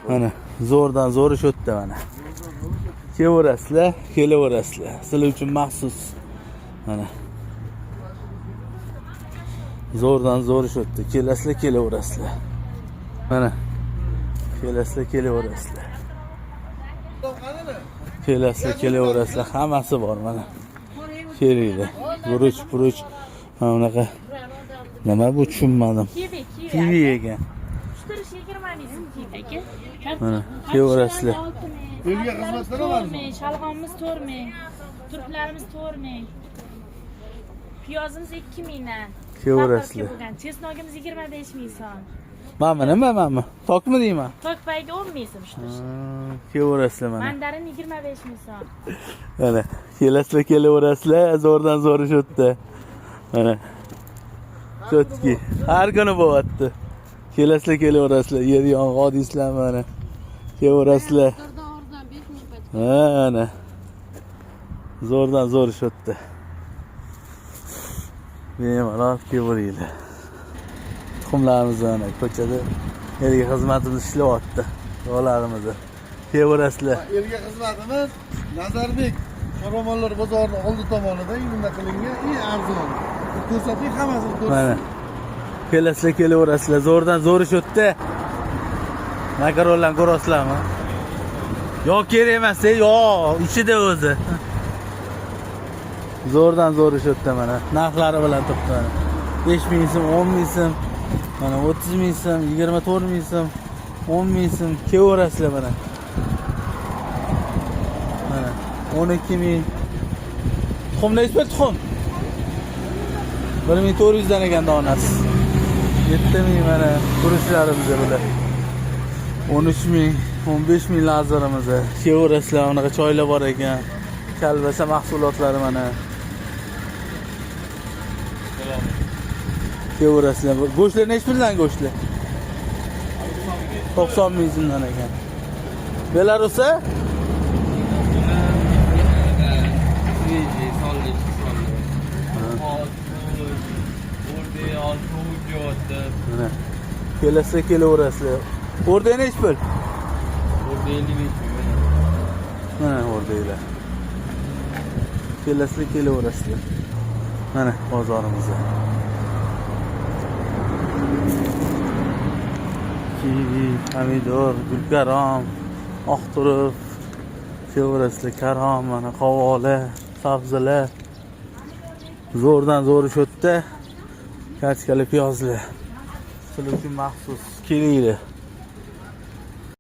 Mana zo'rdan zo'ri sho'tda mana. Kelaverasizlar, kelaverasizlar. Sizlar uchun maxsus. Mana. Zo'rdan zo'ri sho'tda. Kelasizlar, kelaverasizlar. Mana. Kelasizlar, kelaverasizlar. Kelasizlar, kelaverasizlar. Hammasi bor mana. Kelinglar. Guruch. Mana bunaqa. Nima bu tushunmadim. Kivi ekan. Mana kelaverasizlar. O'lga xizmatlar olamizmi? Shalg'omimiz 4 ming. Turklarimiz 4 ming. Piyozimiz 2 mingdan. Kelaverasizlar. Chesnogimiz 25 ming so'm. Mana. Tokmi deyman? Tok payga 10 ming so'm ishda. Kelaverasizlar mana. Mandarin 25 ming so'm. Mana kelasizlar, kelaverasizlar. Zo'rdan zo'ri sho'tda. Mana. Chotki. Har kuni bo'lyapti. Kelasizlar, kelaverasizlar. Yer yong'oq deysizlar mana. Kelaverasizlar. Mana. Zo'rdan zo'ri sho'tda. Bemalol kelaveringlar. Tuxumlarimiz mana ko'chada yerga xizmatimiz ishlayapti. Yo'larimizni. Kelaverasizlar. Yerga xizmatimiz Nazarbek Qoramonlar bozorining oldi tomonida bunda qilingan eng arzon. Ko'rsating hammasini ko'rasiz. Mana. Kelasizlar, kelaverasizlar. Zo'rdan zo'ri sho'tda. Makaronlarni ko'rasizlarmi? Yo'q, kerak emas, yo'q, ichida o'zi. Zo'rdan zo'ri sho'tda mana. Narxlari bilan turibdi. 5 ming so'm, 10 ming so'm, mana 30 ming so'm, 24 ming so'm, 10 ming so'm kelaverasizlar mana. Mana 12 ming. Tuxum nechta tuxum? 1400 dan ekan donasi. 7 ming mana guruchlarimiz bular. 13 ming, 15 ming lazerimiz. Kelaverasizlar, unaqa choylar bor ekan. Kalbasa mahsulotlari mana. Kelaverasizlar. Go'shtlar nech puldan go'shtlar? 90 ming so'mdan ekan. Belarusda? Mana. Kelasizlar, kelaverasizlar. O'rda nech pul? O'rda 50 ming. Mana o'rdaylar. Kelasizlar, kelaverasizlar. Mana bozorimizda. Kivi, pomidor, gulkarom, oq turib, kelaverasizlar, karom, mana qovog'li, sabzilar. Zo'rdan zo'ri sho'tda. Karchkali piyozlar. Sizlar uchun maxsus kelinglar.